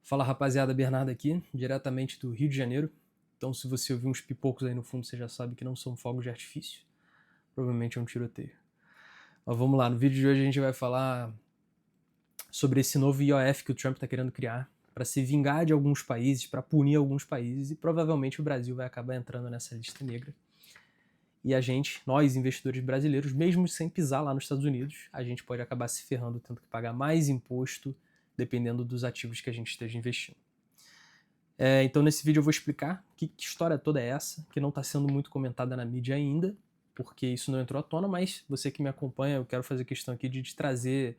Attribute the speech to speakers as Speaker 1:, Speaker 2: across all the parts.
Speaker 1: Fala rapaziada, Bernardo aqui, diretamente do Rio de Janeiro. Então se você ouvir uns pipocos aí no fundo, você já sabe que não são fogos de artifício. Provavelmente é um tiroteio. Mas vamos lá, no vídeo de hoje a gente vai falar sobre esse novo IOF que o Trump está querendo criar para se vingar de alguns países, para punir alguns países, e provavelmente o Brasil vai acabar entrando nessa lista negra. E a gente, nós investidores brasileiros, mesmo sem pisar lá nos Estados Unidos, a gente pode acabar se ferrando, tendo que pagar mais imposto dependendo dos ativos que a gente esteja investindo. Então nesse vídeo eu vou explicar que história toda é essa, que não está sendo muito comentada na mídia ainda, porque isso não entrou à tona, mas você que me acompanha, eu quero fazer questão aqui de te trazer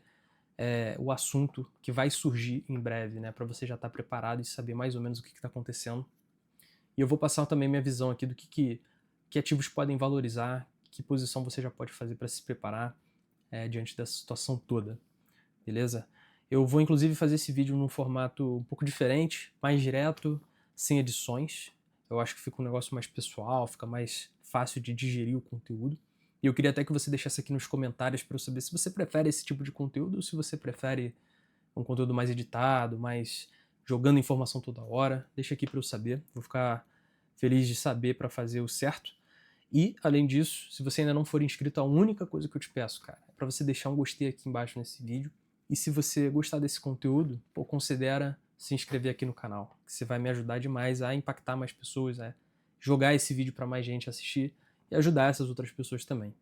Speaker 1: o assunto que vai surgir em breve, né, para você já estar preparado e saber mais ou menos o que está acontecendo. E eu vou passar também minha visão aqui do que ativos podem valorizar, que posição você já pode fazer para se preparar diante dessa situação toda, beleza? Eu vou inclusive fazer esse vídeo num formato um pouco diferente, mais direto, sem edições. Eu acho que fica um negócio mais pessoal, fica mais fácil de digerir o conteúdo. E eu queria até que você deixasse aqui nos comentários para eu saber se você prefere esse tipo de conteúdo ou se você prefere um conteúdo mais editado, mais jogando informação toda hora. Deixa aqui para eu saber, vou ficar feliz de saber para fazer o certo. E, além disso, se você ainda não for inscrito, a única coisa que eu te peço, cara, é para você deixar um gostei aqui embaixo nesse vídeo. E se você gostar desse conteúdo, pô, considera se inscrever aqui no canal, que você vai me ajudar demais a impactar mais pessoas, a jogar esse vídeo para mais gente assistir e ajudar essas outras pessoas também.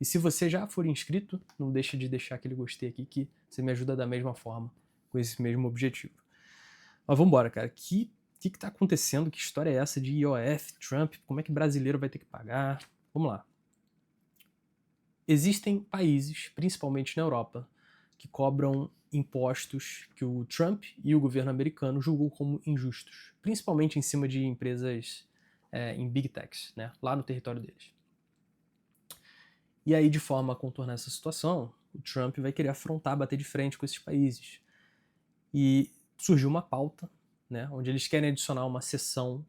Speaker 1: E se você já for inscrito, não deixa de deixar aquele gostei aqui que você me ajuda da mesma forma, com esse mesmo objetivo. Mas vamos embora, cara. O que tá acontecendo? Que história é essa de IOF, Trump? Como é que brasileiro vai ter que pagar? Vamos lá. Existem países, principalmente na Europa, que cobram impostos que o Trump e o governo americano julgam como injustos, principalmente em cima de empresas em big techs, né, lá no território deles. E aí, de forma a contornar essa situação, o Trump vai querer afrontar, bater de frente com esses países. E surgiu uma pauta, né, onde eles querem adicionar uma seção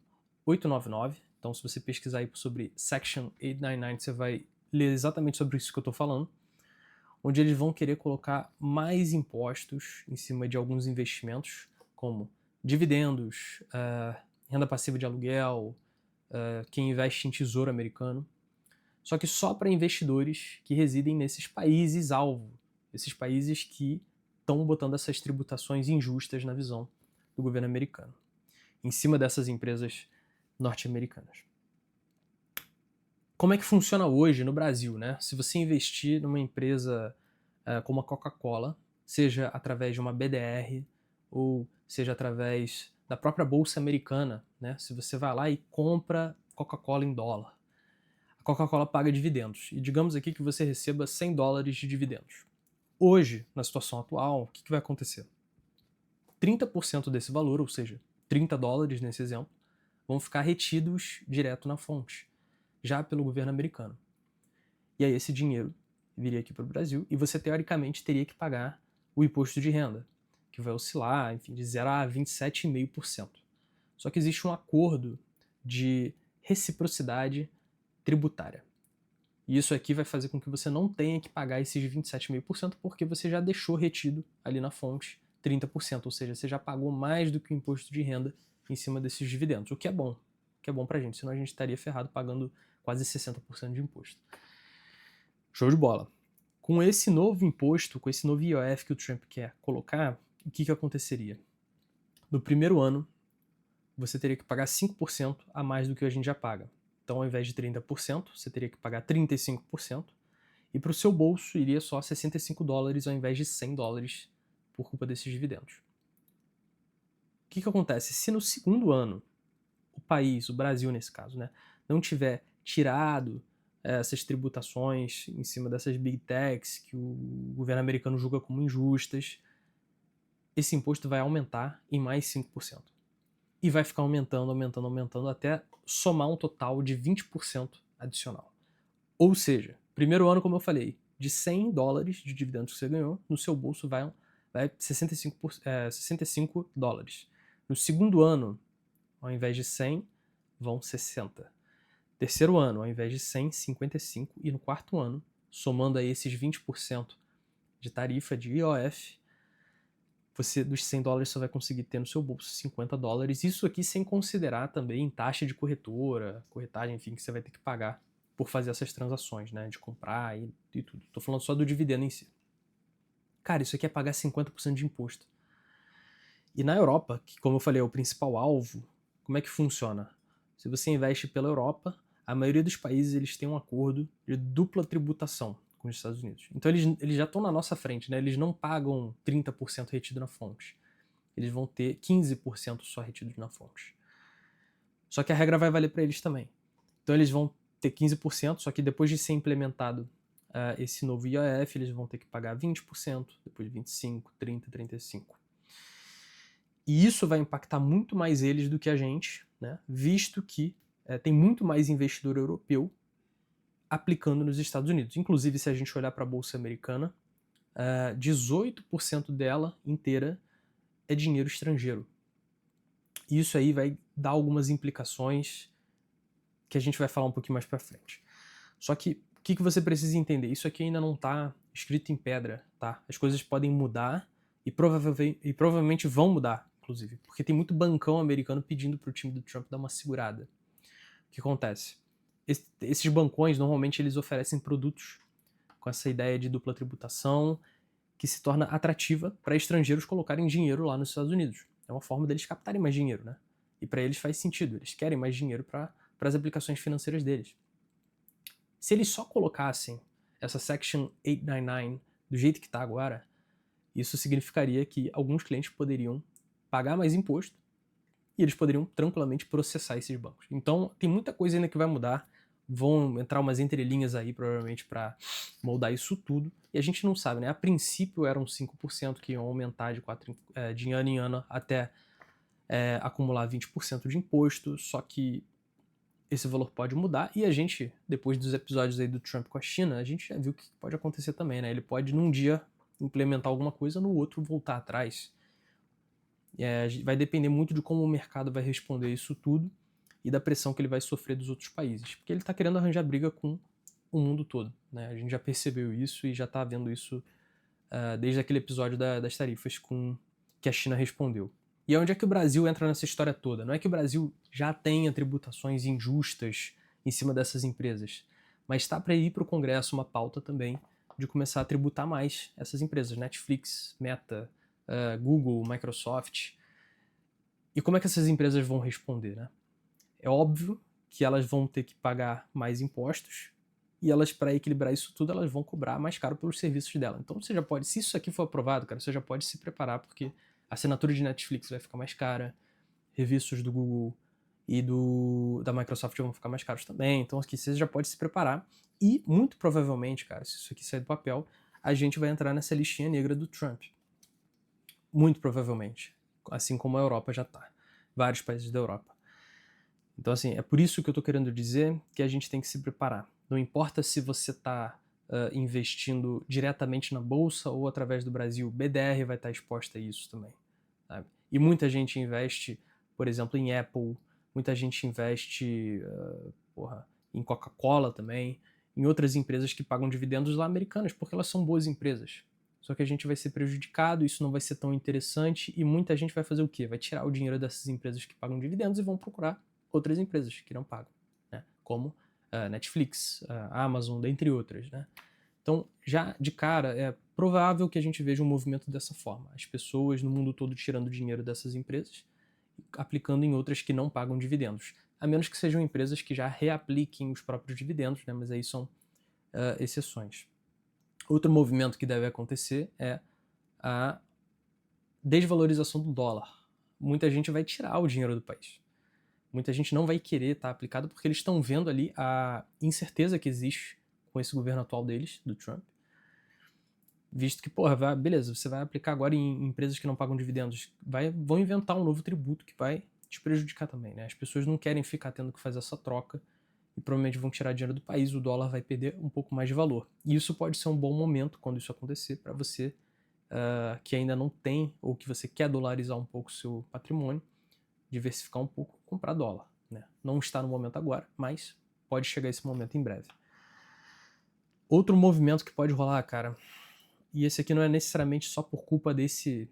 Speaker 1: 899. Então, se você pesquisar aí sobre Section 899, você vai ler exatamente sobre isso que eu estou falando, onde eles vão querer colocar mais impostos em cima de alguns investimentos, como dividendos, renda passiva de aluguel, quem investe em tesouro americano, só que só para investidores que residem nesses países-alvo, esses países que estão botando essas tributações injustas na visão do governo americano, em cima dessas empresas norte-americanas. Como é que funciona hoje no Brasil, né? Se você investir numa empresa como a Coca-Cola, seja através de uma BDR ou seja através da própria bolsa americana, né? Se você vai lá e compra Coca-Cola em dólar, a Coca-Cola paga dividendos. E digamos aqui que você receba 100 dólares de dividendos. Hoje, na situação atual, o que vai acontecer? 30% desse valor, ou seja, 30 dólares nesse exemplo, vão ficar retidos direto na fonte, já pelo governo americano. E aí esse dinheiro viria aqui para o Brasil e você teoricamente teria que pagar o imposto de renda, que vai oscilar, enfim, de 0 a 27,5%. Só que existe um acordo de reciprocidade tributária. E isso aqui vai fazer com que você não tenha que pagar esses 27,5% porque você já deixou retido ali na fonte 30%, ou seja, você já pagou mais do que o imposto de renda em cima desses dividendos, o que é bom pra gente, senão a gente estaria ferrado pagando quase 60% de imposto. Show de bola. Com esse novo imposto, com esse novo IOF que o Trump quer colocar, o que aconteceria? No primeiro ano, você teria que pagar 5% a mais do que a gente já paga. Então, ao invés de 30%, você teria que pagar 35%, e para o seu bolso iria só 65 dólares ao invés de 100 dólares por culpa desses dividendos. O que acontece? Se no segundo ano, o país, o Brasil nesse caso, né, não tiver tirado essas tributações em cima dessas big techs que o governo americano julga como injustas, esse imposto vai aumentar em mais 5%. E vai ficar aumentando, aumentando, aumentando até somar um total de 20% adicional. Ou seja, primeiro ano, como eu falei, de 100 dólares de dividendos que você ganhou, no seu bolso vai 65 dólares. No segundo ano, ao invés de 100, vão 60. Terceiro ano, ao invés de 100, 55. E no quarto ano, somando aí esses 20% de tarifa de IOF, você dos $100 você vai conseguir ter no seu bolso $50. Isso aqui sem considerar também taxa de corretora, corretagem, enfim, que você vai ter que pagar por fazer essas transações, né? De comprar e tudo. Tô falando só do dividendo em si. Cara, isso aqui é pagar 50% de imposto. E na Europa, que como eu falei, é o principal alvo, como é que funciona? Se você investe pela Europa, a maioria dos países eles têm um acordo de dupla tributação com os Estados Unidos. Então eles já estão na nossa frente, né? Eles não pagam 30% retido na fonte. Eles vão ter 15% só retido na fonte. Só que a regra vai valer para eles também. Então eles vão ter 15%, só que depois de ser implementado esse novo IOF, eles vão ter que pagar 20%, depois 25%, 30%, 35%. E isso vai impactar muito mais eles do que a gente, né? Visto que tem muito mais investidor europeu aplicando nos Estados Unidos. Inclusive, se a gente olhar para a Bolsa Americana, 18% dela inteira é dinheiro estrangeiro. E isso aí vai dar algumas implicações que a gente vai falar um pouquinho mais para frente. Só que o que você precisa entender? Isso aqui ainda não está escrito em pedra, tá? As coisas podem mudar e provavelmente vão mudar, inclusive, porque tem muito bancão americano pedindo pro time do Trump dar uma segurada. O que acontece? Esses bancões, normalmente, eles oferecem produtos com essa ideia de dupla tributação que se torna atrativa para estrangeiros colocarem dinheiro lá nos Estados Unidos. É uma forma deles captarem mais dinheiro, né? E para eles faz sentido, eles querem mais dinheiro para as aplicações financeiras deles. Se eles só colocassem essa Section 899 do jeito que está agora, isso significaria que alguns clientes poderiam pagar mais imposto e eles poderiam tranquilamente processar esses bancos. Então, tem muita coisa ainda que vai mudar. Vão entrar umas entrelinhas aí, provavelmente, para moldar isso tudo. E a gente não sabe, né? A princípio eram 5% que iam aumentar de ano em ano até acumular 20% de imposto, só que esse valor pode mudar, e a gente, depois dos episódios aí do Trump com a China, a gente já viu que pode acontecer também, né? Ele pode, num dia, implementar alguma coisa, no outro voltar atrás. Vai depender muito de como o mercado vai responder isso tudo e da pressão que ele vai sofrer dos outros países. Porque ele está querendo arranjar briga com o mundo todo, né? A gente já percebeu isso e já está vendo isso desde aquele episódio das tarifas que a China respondeu. E é onde é que o Brasil entra nessa história toda? Não é que o Brasil já tenha tributações injustas em cima dessas empresas, mas está para ir para o Congresso uma pauta também de começar a tributar mais essas empresas, Netflix, Meta, Google, Microsoft. E como é que essas empresas vão responder, né? É óbvio que elas vão ter que pagar mais impostos e elas, para equilibrar isso tudo, elas vão cobrar mais caro pelos serviços dela. Então você já pode, se isso aqui for aprovado, cara, você já pode se preparar, porque a assinatura de Netflix vai ficar mais cara, serviços do Google e da Microsoft vão ficar mais caros também, então aqui você já pode se preparar. E, muito provavelmente, cara, se isso aqui sair do papel, a gente vai entrar nessa listinha negra do Trump. Muito provavelmente. Assim como a Europa já tá. Vários países da Europa. Então, assim, é por isso que eu tô querendo dizer que a gente tem que se preparar. Não importa se você tá investindo diretamente na bolsa ou através do Brasil, BDR vai estar exposta a isso também. Sabe? E muita gente investe, por exemplo, em Apple, muita gente investe em Coca-Cola também, em outras empresas que pagam dividendos lá americanas, porque elas são boas empresas. Só que a gente vai ser prejudicado, isso não vai ser tão interessante e muita gente vai fazer o quê? Vai tirar o dinheiro dessas empresas que pagam dividendos e vão procurar outras empresas que não pagam, né? Como Netflix, Amazon, dentre outras, né? Então, já de cara, é provável que a gente veja um movimento dessa forma. As pessoas no mundo todo tirando dinheiro dessas empresas e aplicando em outras que não pagam dividendos. A menos que sejam empresas que já reapliquem os próprios dividendos, né? Mas aí são exceções. Outro movimento que deve acontecer é a desvalorização do dólar. Muita gente vai tirar o dinheiro do país. Muita gente não vai querer estar aplicado porque eles estão vendo ali a incerteza que existe com esse governo atual deles, do Trump. Visto que, beleza, você vai aplicar agora em empresas que não pagam dividendos. Vão inventar um novo tributo que vai te prejudicar também, né? As pessoas não querem ficar tendo que fazer essa troca e provavelmente vão tirar dinheiro do país, o dólar vai perder um pouco mais de valor. E isso pode ser um bom momento, quando isso acontecer, para você que ainda não tem, ou que você quer dolarizar um pouco o seu patrimônio, diversificar um pouco, comprar dólar, né? Não está no momento agora, mas pode chegar esse momento em breve. Outro movimento que pode rolar, cara, e esse aqui não é necessariamente só por culpa desse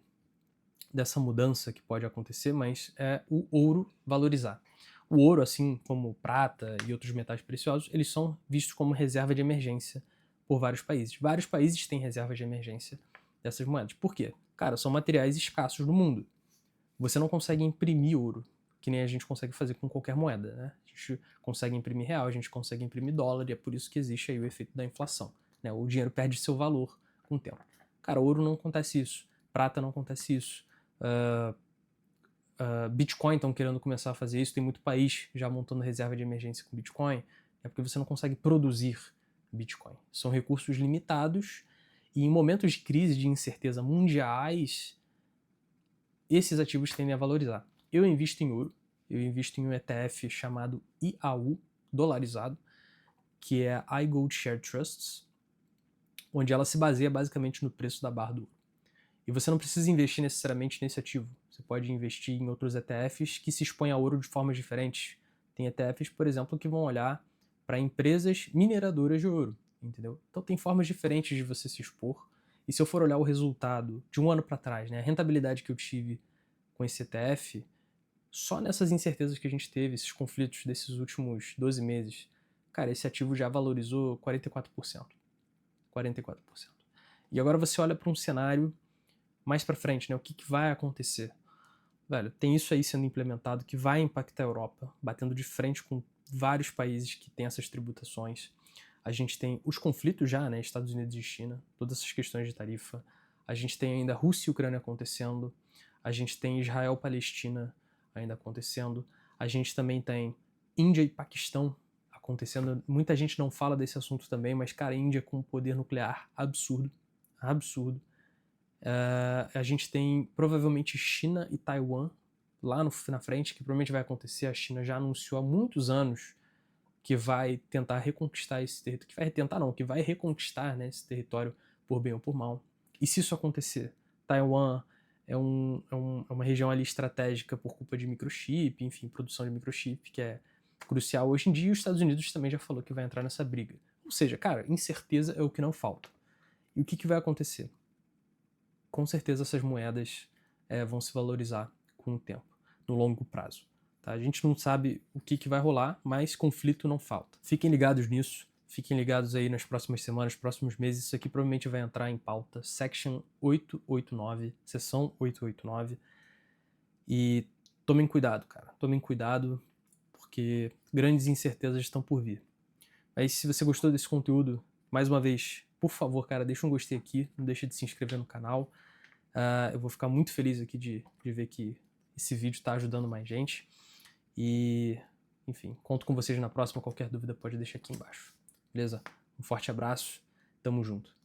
Speaker 1: dessa mudança que pode acontecer, mas é o ouro valorizar. O ouro, assim como prata e outros metais preciosos, eles são vistos como reserva de emergência por vários países. Vários países têm reserva de emergência dessas moedas. Por quê? Cara, são materiais escassos no mundo. Você não consegue imprimir ouro, que nem a gente consegue fazer com qualquer moeda, né? A gente consegue imprimir real, a gente consegue imprimir dólar, e é por isso que existe aí o efeito da inflação, né? O dinheiro perde seu valor com o tempo. Cara, ouro não acontece isso, prata não acontece isso, Bitcoin estão querendo começar a fazer isso, tem muito país já montando reserva de emergência com Bitcoin, é porque você não consegue produzir Bitcoin. São recursos limitados e em momentos de crise, de incerteza mundiais, esses ativos tendem a valorizar. Eu invisto em ouro, eu invisto em um ETF chamado IAU, dolarizado, que é a iGold Share Trusts, onde ela se baseia basicamente no preço da barra do ouro. E você não precisa investir necessariamente nesse ativo. Você pode investir em outros ETFs que se expõem a ouro de formas diferentes. Tem ETFs, por exemplo, que vão olhar para empresas mineradoras de ouro, entendeu? Então tem formas diferentes de você se expor. E se eu for olhar o resultado de um ano para trás, né, a rentabilidade que eu tive com esse ETF, só nessas incertezas que a gente teve, esses conflitos desses últimos 12 meses, cara, esse ativo já valorizou 44%. 44%. E agora você olha para um cenário mais para frente, né? O que vai acontecer? Velho, tem isso aí sendo implementado que vai impactar a Europa, batendo de frente com vários países que têm essas tributações. A gente tem os conflitos já, né? Estados Unidos e China, todas essas questões de tarifa. A gente tem ainda Rússia e Ucrânia acontecendo. A gente tem Israel-Palestina ainda acontecendo. A gente também tem Índia e Paquistão acontecendo. Muita gente não fala desse assunto também, mas, cara, a Índia com um poder nuclear absurdo. Absurdo. A gente tem provavelmente China e Taiwan lá na frente, que provavelmente vai acontecer. A China já anunciou há muitos anos que vai tentar reconquistar esse território. Que vai tentar não, que vai reconquistar, né, esse território por bem ou por mal. E se isso acontecer, Taiwan é uma região ali estratégica por culpa de microchip, enfim, produção de microchip, que é crucial hoje em dia, e os Estados Unidos também já falou que vai entrar nessa briga. Ou seja, cara, incerteza é o que não falta. E o que vai acontecer? Com certeza essas moedas vão se valorizar com o tempo, no longo prazo. Tá? A gente não sabe o que vai rolar, mas conflito não falta. Fiquem ligados nisso, fiquem ligados aí nas próximas semanas, próximos meses. Isso aqui provavelmente vai entrar em pauta. Section 889, seção 889. E tomem cuidado, cara. Tomem cuidado, porque grandes incertezas estão por vir. Mas se você gostou desse conteúdo, mais uma vez, por favor, cara, deixa um gostei aqui, não deixa de se inscrever no canal. Eu vou ficar muito feliz aqui de ver que esse vídeo está ajudando mais gente. E, enfim, conto com vocês na próxima. Qualquer dúvida pode deixar aqui embaixo. Beleza? Um forte abraço. Tamo junto.